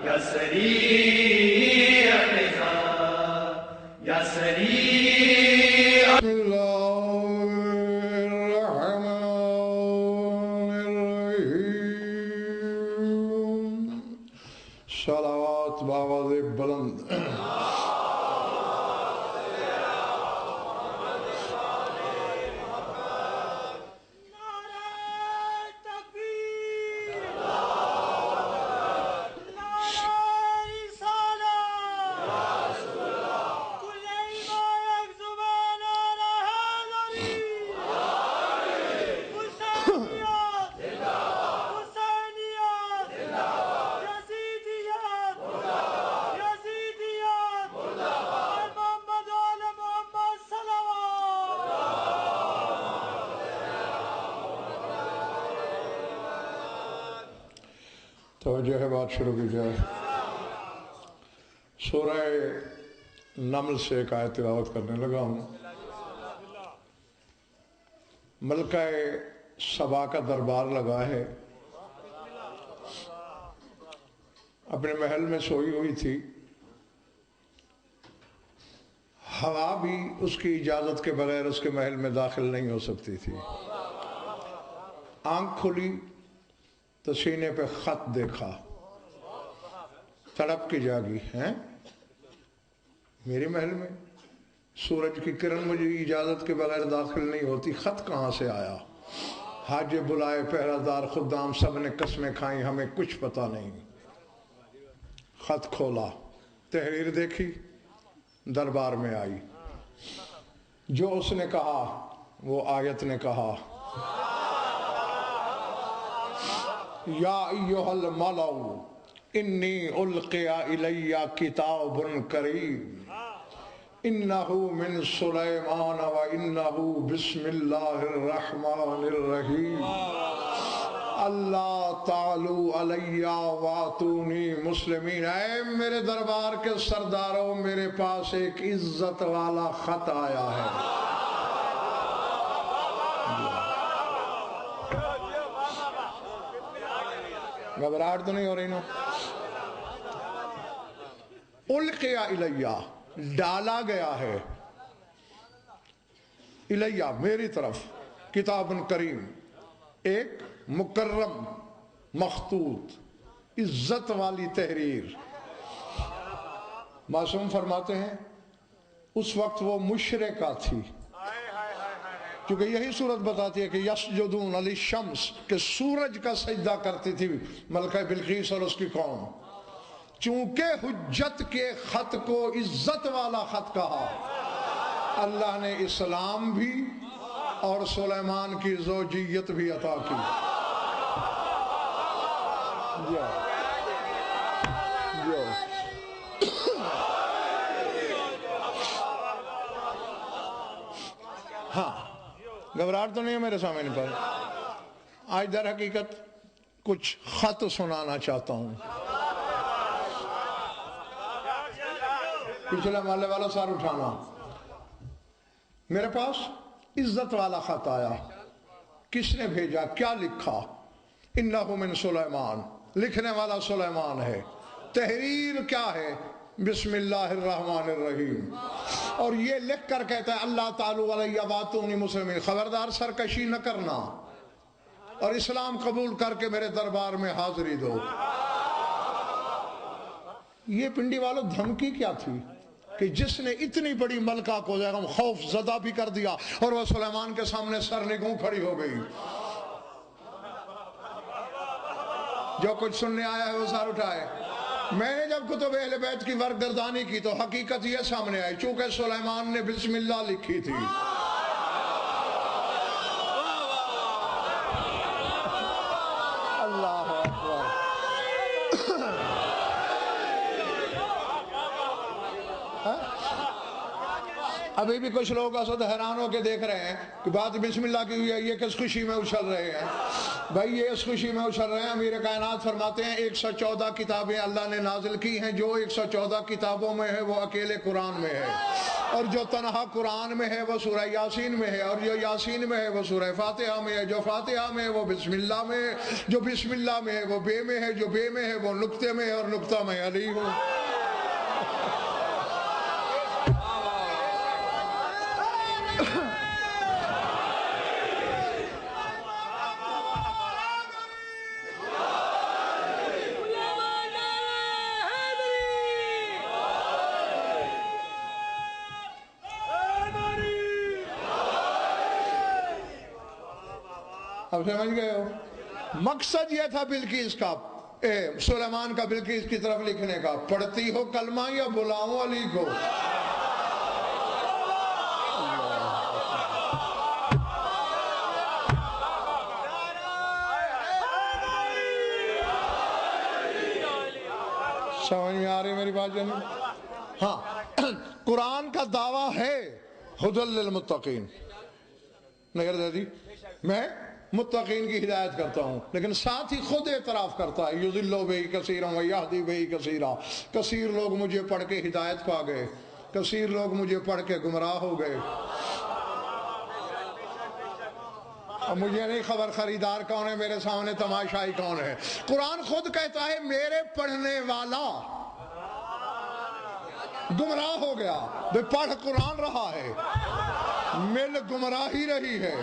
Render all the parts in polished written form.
یا سریع النظام یا سریع بسم اللہ الرحمن الرحیم صلوات باواز بلند توجہ ہے، بات شروع کی جائے۔ سورہ نمل سے ایک آیت تلاوت کرنے لگا ہوں۔ ملکہ سبا کا دربار لگا ہے، اپنے محل میں سوئی ہوئی تھی، ہوا بھی اس کی اجازت کے بغیر اس کے محل میں داخل نہیں ہو سکتی تھی۔ آنکھ کھلی تو سینے پہ خط دیکھا، تڑپ کے جاگی، ہیں میرے محل میں سورج کی کرن مجھے اجازت کے بغیر داخل نہیں ہوتی، خط کہاں سے آیا؟ حاجب بلائے، پہرہ دار، خدام، سب نے قسمیں کھائیں، ہمیں کچھ پتہ نہیں۔ خط کھولا، تحریر دیکھی، دربار میں آئی، جو اس نے کہا وہ آیت نے کہا، یا ایہا الملأ انی القی الی کتاب کریم انہ من سلیمان و انہ بسم اللہ الرحمن الرحیم اللہ تعالی علی واتونی مسلمین۔ اے میرے دربار کے سرداروں، میرے پاس ایک عزت والا خط آیا ہے۔ گھبراہٹ تو نہیں ہو رہی نا؟ القیا الیہ، ڈالا گیا ہے، الیہ میری طرف، کتاب کریم، ایک مکرم مخطوط عزت والی تحریر۔ معصوم فرماتے ہیں اس وقت وہ مشرکہ تھی، کیونکہ یہی صورت بتاتی ہے کہ یسجدون للشمس، کہ سورج کا سجدہ کرتی تھی ملکہ بلقیس اور اس کی قوم۔ چونکہ حجت کے خط کو عزت والا خط کہا، اللہ نے اسلام بھی اور سلیمان کی زوجیت بھی عطا کی۔ ہاں، گھبراہٹ تو نہیں ہے میرے سامنے پر؟ آج در حقیقت کچھ خط سنانا چاہتا ہوں۔ پچھلے محلے والا سار اٹھانا۔ میرے پاس عزت والا خط آیا، کس نے بھیجا، کیا لکھا؟ انہ من سلیمان، لکھنے والا سلیمان ہے۔ تحریر کیا ہے؟ بسم اللہ الرحمن الرحیم، اور یہ لکھ کر کہتا ہے اللہ تعالی علیہ واتونی مسلمین، خبردار سرکشی نہ کرنا اور اسلام قبول کر کے میرے دربار میں حاضری دو۔ یہ پنڈی والوں دھمکی کیا تھی کہ جس نے اتنی بڑی ملکہ کو خوف زدہ بھی کر دیا اور وہ سلیمان کے سامنے سرنگوں کھڑی ہو گئی۔ جو کچھ سننے آیا ہے وہ سر اٹھائے۔ میں نے جب کتب اہل بیت کی ورگردانی کی تو حقیقت یہ سامنے آئی، چونکہ سلیمان نے بسم اللہ لکھی تھی۔ اللہ اکبر۔ ابھی بھی کچھ لوگ اسد حیران ہو کے دیکھ رہے ہیں کہ بات بسم اللہ کی ہوئی ہے، یہ کس خوشی میں اچھل رہے ہیں۔ بھائی یہ اس خوشی میں اچھل رہے ہیں. امیر کائنات فرماتے ہیں 114 کتابیں اللہ نے نازل کی ہیں. جو 114 کتابوں میں ہے وہ اکیلے قرآن میں ہے, اور جو تنہا قرآن میں ہے وہ سورہ یاسین میں ہے, اور جو یاسین میں ہے وہ سورہ فاتحہ میں ہے, جو فاتحہ میں ہے وہ بسم اللہ میں ہے, جو بسم اللہ میں ہے وہ بے میں ہے, جو بے میں ہے وہ نقطے میں ہے, اور نقطہ میں علی ہوں. اب سمجھ گئے ہو؟ مقصد یہ تھا بلقیس کا, سلیمان کا بلقیس کی طرف لکھنے کا, پڑھتی ہو کلمہ یا بلاؤں علی کو؟ سمجھ میں آ رہی میری بات جناب؟ ہاں, قرآن کا دعویٰ ہے ہدی للمتقین. نگر دادی میں متقین کی ہدایت کرتا ہوں, لیکن ساتھ ہی خود اعتراف کرتا ہے یضل بہ کثیرا ویہدی بہ کثیرا. کثیر لوگ مجھے پڑھ کے ہدایت پا گئے, کثیر لوگ مجھے پڑھ کے گمراہ ہو گئے. اب مجھے نہیں خبر خریدار کون ہے, میرے سامنے تماشائی کون ہے. قرآن خود کہتا ہے میرے پڑھنے والا گمراہ ہو گیا. بے پڑھ قرآن رہا ہے, مل گمراہی رہی ہے.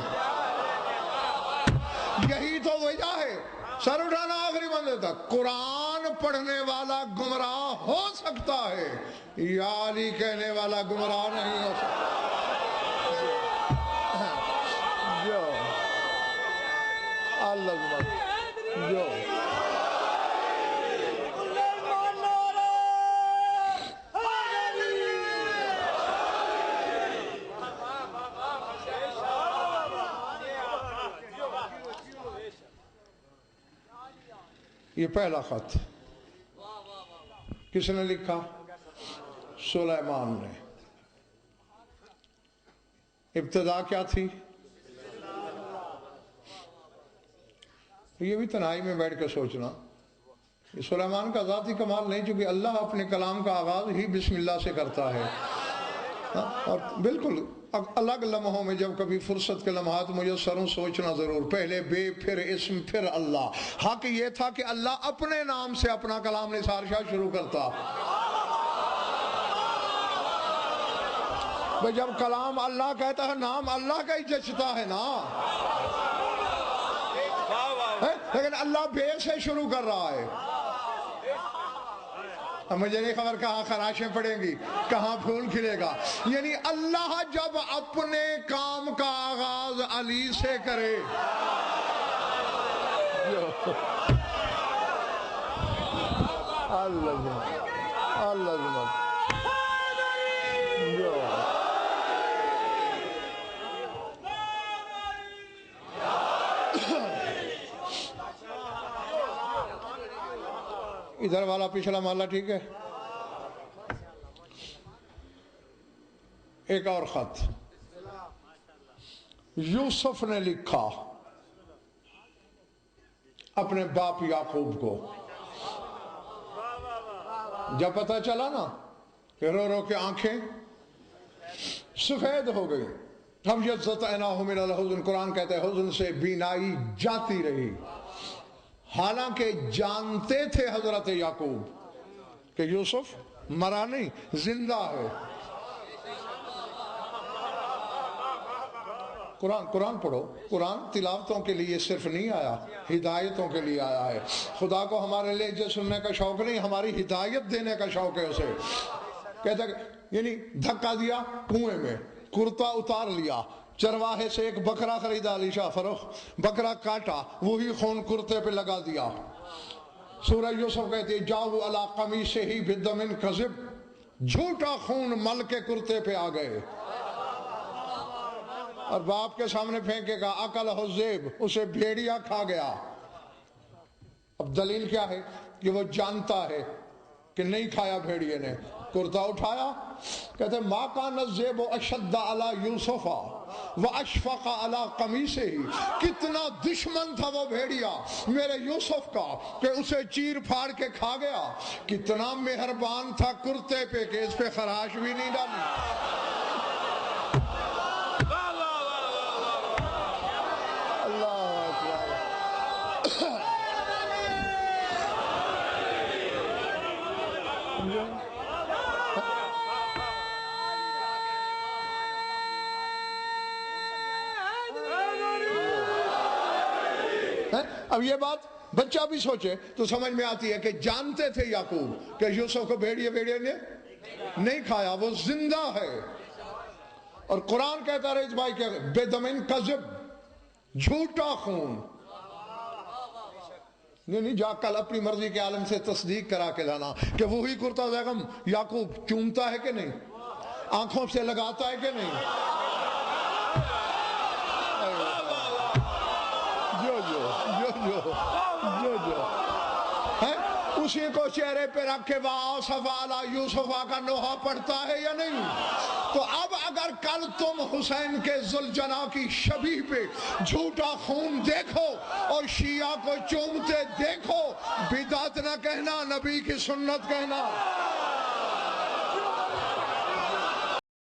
یہی تو وجہ ہے, سر اٹھانا آخری بندے تک. قرآن پڑھنے والا گمراہ ہو سکتا ہے, یا علی کہنے والا گمراہ نہیں ہو سکتا. جو اللہ جو یہ پہلا خط کس نے لکھا؟ سلیمان نے. ابتدا کیا تھی؟ یہ بھی تنہائی میں بیٹھ کے سوچنا. یہ سلیمان کا ذاتی کمال نہیں, چونکہ اللہ اپنے کلام کا آغاز ہی بسم اللہ سے کرتا ہے. اور بالکل الگ لمحوں میں جب کبھی فرصت کے لمحات میسر ہوں سوچنا ضرور, پہلے بے پھر اسم پھر اللہ. حق یہ تھا کہ اللہ اپنے نام سے اپنا کلام نثار شاہ شروع کرتا. جب کلام اللہ کہتا ہے نام اللہ کا ہی جچتا ہے نا, لیکن اللہ بے سے شروع کر رہا ہے. مجھے نہیں خبر کہاں خراشیں پڑیں گی, کہاں پھول کھلے گا. یعنی اللہ جب اپنے کام کا آغاز علی سے کرے, ادھر والا پچھلا محلہ ٹھیک ہے. ایک اور خط یوسف نے لکھا اپنے باپ یعقوب کو. جب پتہ چلا نا کہ رو رو کے آنکھیں سفید ہو گئی, ہم یزت عیناہ من الحزن, قرآن کہتا ہے حزن سے بینائی جاتی رہی. حالانکہ جانتے تھے حضرت یعقوب کہ یوسف مرا نہیں, زندہ ہے. قرآن پڑھو. قرآن تلاوتوں کے لیے صرف نہیں آیا, ہدایتوں کے لیے آیا ہے. خدا کو ہمارے لہجے سننے کا شوق نہیں, ہماری ہدایت دینے کا شوق ہے اسے. کہتا ہے یعنی دھکا دیا کنویں میں, کرتا اتار لیا, چرواہے سے ایک بکرا خریدا علی شاہ فروخ, بکرا کاٹا, وہی خون کرتے پہ لگا دیا. سورہ یوسف کہتے جاؤ علی قمیصہ بدم کذب, جھوٹا خون مل کے کرتے پہ آ گئے. اور باپ کے سامنے پھینکے گا اکل حزیب, اسے بھیڑیا کھا گیا. اب دلیل کیا ہے کہ وہ جانتا ہے کہ نہیں کھایا بھیڑیے نے. کرتا اٹھایا, کہتے ما کان الذئب اشد علی یوسف وَأَشْفَقَ عَلَىٰ قَمِيصِهِ، کتنا دشمن تھا وہ بھیڑیا میرے یوسف کا کہ اسے چیر پھاڑ کے کھا گیا، کتنا مہربان تھا کرتے پہ کہ اس پہ خراش بھی نہیں ڈالی۔ اللہ اکبر۔ اب یہ بات بچہ بھی سوچے تو سمجھ میں آتی ہے کہ جانتے تھے یعقوب کہ یوسف کو بھیڑیے نے نہیں کھایا، وہ زندہ ہے۔ اور قرآن کہتا رہے اس بھائی کہ بے دمن کذب، جھوٹا خون۔ نہیں جا کل اپنی مرضی کے عالم سے تصدیق کرا کے لانا کہ وہی کرتا بیگم یعقوب چومتا ہے کہ نہیں، آنکھوں سے لگاتا ہے کہ نہیں۔ جو اسی کو چہرے پہ رکھ کے وَآسَفَ عَلَىٰ یوسفہ کا نوحہ پڑھتا ہے یا نہیں؟ تو اب اگر کل تم حسین کے ذوالجناح کی شبیہ پہ جھوٹا خون دیکھو اور شیعہ کو چومتے دیکھو، بدعت نہ کہنا، نبی کی سنت کہنا۔